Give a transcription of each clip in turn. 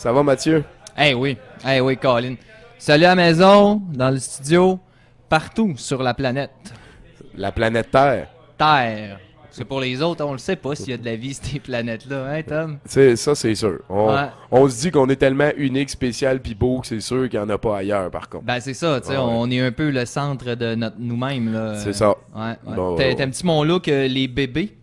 Ça va, Mathieu? Eh oui, Colin. Salut à la maison, dans le studio, partout sur la planète. La planète Terre. Terre. Parce que pour les autres, on le sait pas s'il y a de la vie sur ces planètes-là, hein, Tom? Ça, c'est sûr. Ouais. On se dit qu'on est tellement unique, spécial pis beau que c'est sûr qu'il n'y en a pas ailleurs, par contre. Ben, c'est ça, tu sais, on est un peu le centre de nous-mêmes, là. C'est ça. Ouais. Bon, T'aimes-tu mon look, les bébés?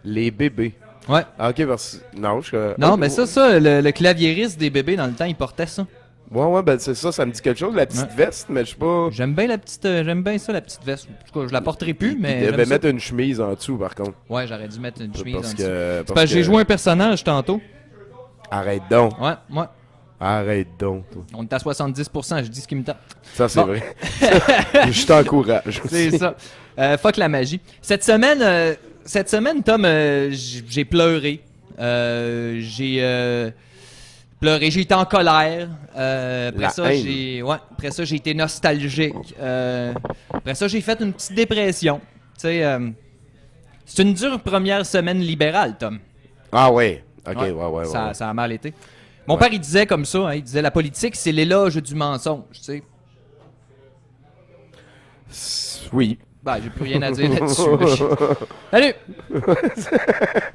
Les bébés. Ouais. Ah, ok, parce... Non, Non, mais ça, le claviériste des bébés, dans le temps, il portait ça. Ouais, ben c'est ça, ça me dit quelque chose, la petite veste, mais je sais pas... J'aime bien ça, la petite veste. En tout cas, je la porterai plus, mais Il devait j'aime ça. mettre une chemise en dessous, par contre. Ouais, j'aurais dû mettre une chemise en dessous. Parce Parce que j'ai joué un personnage tantôt. Arrête donc. Ouais. Arrête donc, toi. On est à 70%, je dis ce qui me tape. Ça, c'est vrai. Je t'encourage. C'est ça. Fuck la magie. Cette semaine, Tom, j'ai pleuré. J'ai pleuré. J'ai été en colère. Après ça, j'ai été nostalgique. Après ça, j'ai fait une petite dépression. Tu sais, c'est une dure première semaine libérale, Tom. Ah ouais. Ok, ouais. Ça a mal été. Mon père, il disait comme ça, hein, il disait la politique, c'est l'éloge du mensonge, tu sais. Oui. Ben, j'ai plus rien à dire là-dessus. Salut!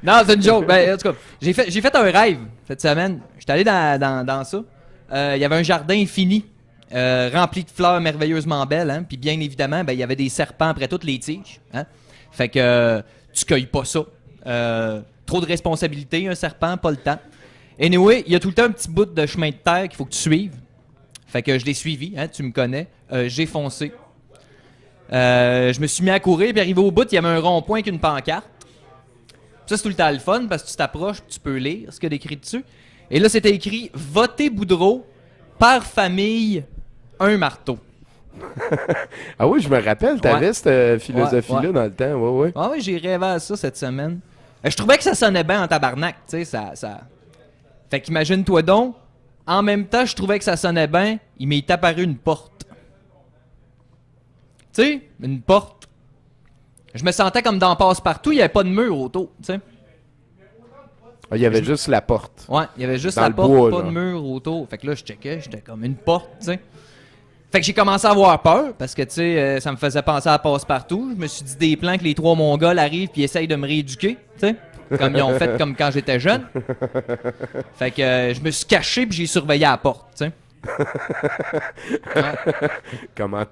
Non, c'est une joke. Ben, en tout cas, j'ai fait un rêve cette semaine. J'étais allé dans ça. Il y avait un jardin infini, rempli de fleurs merveilleusement belles. Hein? Puis bien évidemment, ben, il y avait des serpents après toutes les tiges. Hein? Fait que tu cueilles pas ça. Trop de responsabilités, un serpent, pas le temps. Anyway, il y a tout le temps un petit bout de chemin de terre qu'il faut que tu suives. Fait que je l'ai suivi, hein, tu me connais. J'ai foncé. Je me suis mis à courir, puis arrivé au bout, il y avait un rond-point avec une pancarte. Ça, c'est tout le temps le fun, parce que tu t'approches, puis tu peux lire ce qu'il y a d'écrit dessus. Et là, c'était écrit « Votez Boudreau, par famille, un marteau ». Ah oui, je me rappelle, t'avais cette philosophie-là dans le temps, ouais. Ah oui, j'ai rêvé à ça cette semaine. Je trouvais que ça sonnait bien en tabarnak, tu sais, ça... Fait qu'imagine-toi donc, en même temps, je trouvais que ça sonnait bien, il m'est apparu une porte. Tu sais, une porte. Je me sentais comme dans Passe-Partout, il n'y avait pas de mur autour, tu sais. Ah, il y avait juste la porte. Ouais, il y avait juste dans la porte, bois, pas de mur autour. Fait que là, je checkais, j'étais comme une porte, tu sais. Fait que j'ai commencé à avoir peur, parce que, tu sais, ça me faisait penser à Passe-Partout. Je me suis dit des plans que les 3 Mongols arrivent puis essayent de me rééduquer, tu sais. Comme ils ont fait comme quand j'étais jeune. Fait que je me suis caché puis j'ai surveillé à la porte, tu sais. Ouais. Comment?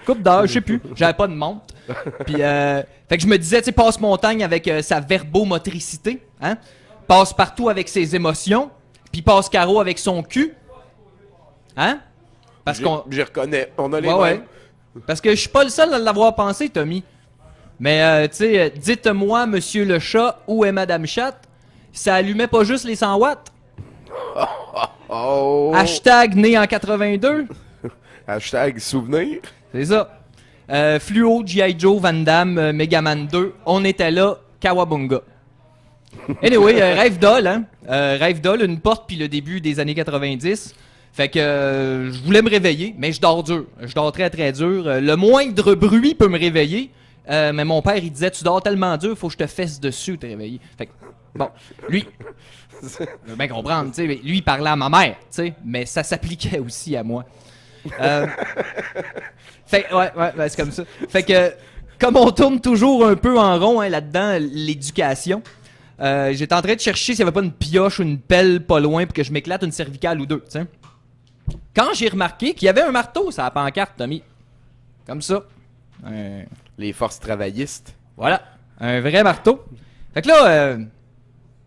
Coupe d'heure, je sais plus. J'avais pas de montre. Puis, fait que je me disais, tu sais, Passe-Montagne avec sa verbomotricité, hein? Passe-Partout avec ses émotions, puis Passe-Carreau avec son cul. Hein? Parce qu'on... J'y reconnais. On a les Ouais. mêmes. Parce que je suis pas le seul à l'avoir pensé, Tommy. Mais, tu sais, dites-moi, monsieur le chat, où est madame chatte? Ça allumait pas juste les 100 watts? Oh! Hashtag né en 82? Hashtag souvenir. C'est ça. Fluo, G.I. Joe, Van Damme, Megaman 2, on était là, Kawabunga. Anyway, rêve d'ol, hein? Rêve d'ol, une porte puis le début des années 90. Fait que je voulais me réveiller, mais je dors dur. Je dors très très dur. Le moindre bruit peut me réveiller. Mais mon père, il disait, tu dors tellement dur, faut que je te fesse dessus, te réveiller. Fait que, bon, lui, je veux bien comprendre, tu sais, lui, il parlait à ma mère, tu sais, mais ça s'appliquait aussi à moi. Fait ouais, c'est comme ça. Fait que, comme on tourne toujours un peu en rond, hein, là-dedans, l'éducation, j'étais en train de chercher s'il n'y avait pas une pioche ou une pelle pas loin pour que je m'éclate une cervicale ou deux, tu sais. Quand j'ai remarqué qu'il y avait un marteau sur la pancarte, Tommy, comme ça, Les forces travaillistes. voilà, un vrai marteau. Fait que là,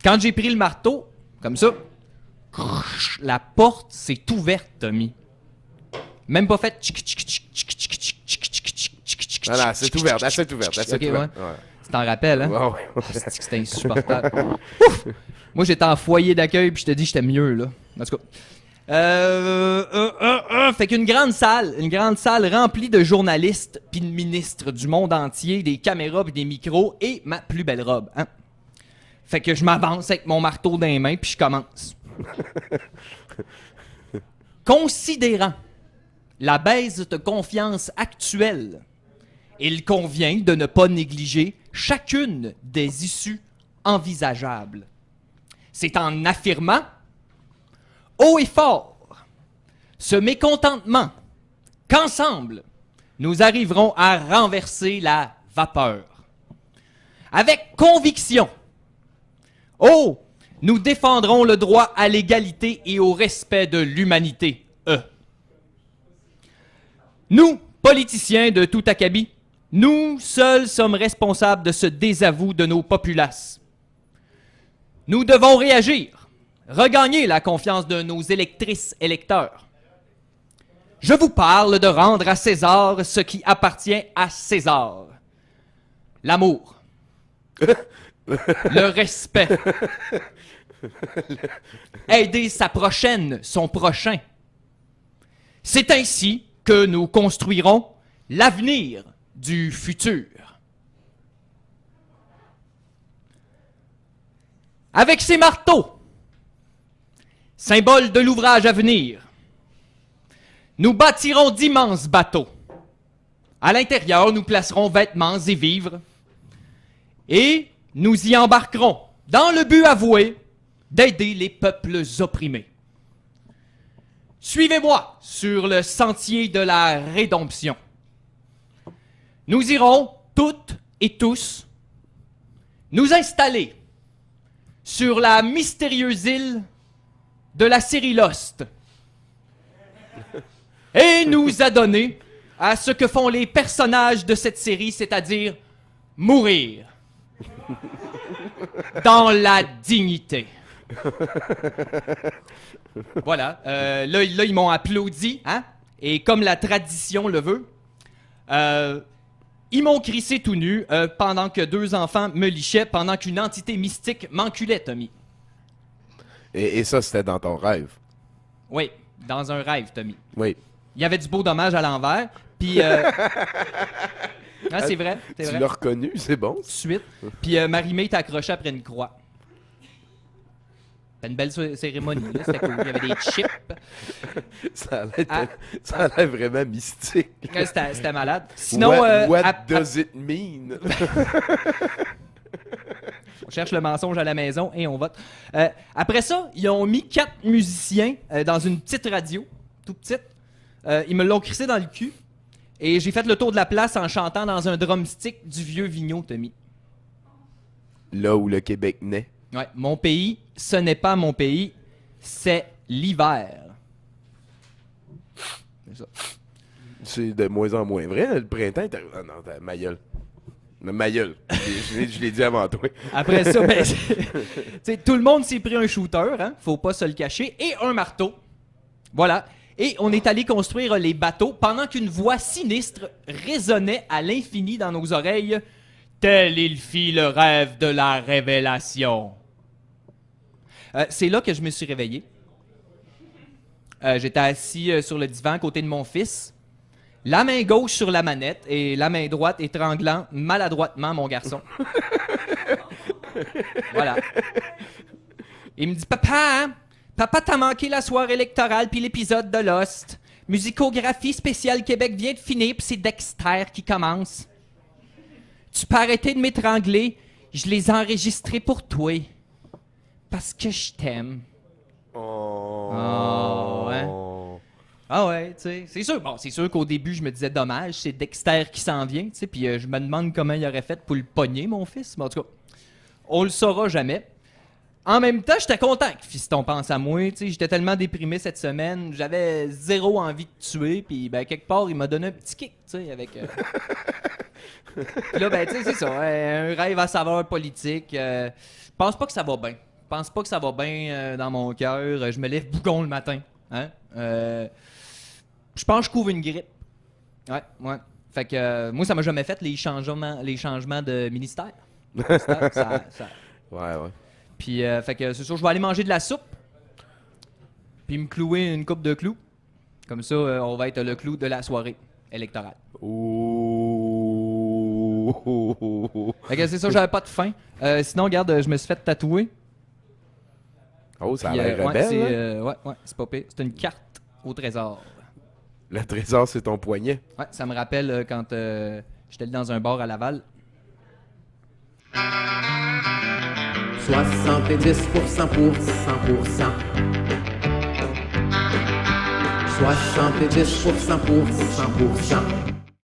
quand j'ai pris le marteau, comme ça, la porte s'est ouverte, Tommy. Même pas fait. Non, c'est ouverte, c'est ouverte. Ok, ouais. Tu t'en rappelles, hein? Ouais. C'est que c'était insupportable. Ouf! Moi, j'étais en foyer d'accueil, puis je te dis, j'étais mieux, là. En tout cas. Fait qu'une grande salle remplie de journalistes puis de ministres du monde entier, des caméras puis des micros et ma plus belle robe, hein. Fait que je m'avance avec mon marteau dans les mains puis je commence. Considérant la baisse de confiance actuelle, il convient de ne pas négliger chacune des issues envisageable. C'est en affirmant, haut et fort, ce mécontentement qu'ensemble, nous arriverons à renverser la vapeur. Avec conviction, nous défendrons le droit à l'égalité et au respect de l'humanité. Nous, politiciens de tout acabit, nous seuls sommes responsables de ce désavou de nos populaces. Nous devons réagir, regagner la confiance de nos électrices-électeurs. Je vous parle de rendre à César ce qui appartient à César. L'amour. Le respect. Aider sa prochaine, son prochain. C'est ainsi que nous construirons l'avenir du futur. Avec ces marteaux, symbole de l'ouvrage à venir, nous bâtirons d'immenses bateaux. À l'intérieur, nous placerons vêtements et vivres. Et nous y embarquerons dans le but avoué d'aider les peuples opprimés. Suivez-moi sur le sentier de la rédemption. Nous irons, toutes et tous, nous installer sur la mystérieuse île de la série Lost et nous adonner à ce que font les personnages de cette série, c'est-à-dire mourir dans la dignité. Voilà. Là, ils m'ont applaudi, hein? Et comme la tradition le veut, ils m'ont crissé tout nu pendant que 2 enfants me lichaient, pendant qu'une entité mystique m'enculait, Tommy. Et ça, c'était dans ton rêve? Oui, dans un rêve, Tommy. Oui. Il y avait du beau dommage à l'envers, puis... Ah, c'est vrai, c'est vrai. Tu l'as reconnu, c'est bon. Tout de suite. Puis Marie-Mé était accrochée après une croix. C'était une belle cérémonie, là. C'était cool. Il y avait des chips. Ça a l'air vraiment mystique. C'était malade. Sinon, what does it mean? On cherche le mensonge à la maison et on vote. Après ça, ils ont mis 4 musiciens dans une petite radio, tout petite. Ils me l'ont crissé dans le cul. Et j'ai fait le tour de la place en chantant dans un drumstick du vieux Vigneault, Tommy. Là où le Québec naît. Ouais, mon pays, ce n'est pas mon pays, c'est l'hiver. C'est ça. C'est de moins en moins vrai. Le printemps est arrivé. Ah non, ma gueule. Ma gueule. Je l'ai dit avant toi. Après ça, ben, tout le monde s'est pris un shooter, hein, faut pas se le cacher, et un marteau. Voilà. Et on est allé construire les bateaux pendant qu'une voix sinistre résonnait à l'infini dans nos oreilles. Tel il fit le rêve de la révélation. C'est là que je me suis réveillé. J'étais assis sur le divan à côté de mon fils, la main gauche sur la manette et la main droite étranglant maladroitement mon garçon. Voilà. Il me dit « Papa, hein? Papa, t'as manqué la soirée électorale puis l'épisode de Lost. Musicographie spéciale Québec vient de finir puis c'est Dexter qui commence. Tu peux arrêter de m'étrangler, je les ai enregistrés pour toi. Parce que je t'aime. » Oh, ouais. Ah ouais, tu sais, c'est sûr. Bon, c'est sûr qu'au début, je me disais dommage, c'est Dexter qui s'en vient, tu sais, puis je me demande comment il aurait fait pour le pogner, mon fils. Mais en tout cas, on le saura jamais. En même temps, j'étais content que Fiston pense à moi, tu sais, j'étais tellement déprimé cette semaine, j'avais zéro envie de tuer, puis ben, quelque part, il m'a donné un petit kick, tu sais, avec... Puis là, ben, tu sais, c'est ça, un rêve à saveur politique. Je pense pas que ça va bien. Je pense pas que ça va bien dans mon cœur. Je me lève bougon le matin, hein. Je pense que je couvre une grippe. Ouais. Fait que moi, ça m'a jamais fait les changements de ministère. Ça... Ouais. Puis, fait que c'est sûr, je vais aller manger de la soupe. Puis me clouer une coupe de clous. Comme ça, on va être le clou de la soirée électorale. Ouh. Fait que c'est ça, j'avais pas de faim. Sinon, regarde, je me suis fait tatouer. Oh, ça a Puis, l'air rebelle. ouais, c'est pas pire. C'est une carte au trésor. Le trésor, c'est ton poignet. Ouais, ça me rappelle quand j'étais dans un bar à Laval. 70% pour 100%. 70% pour 100%.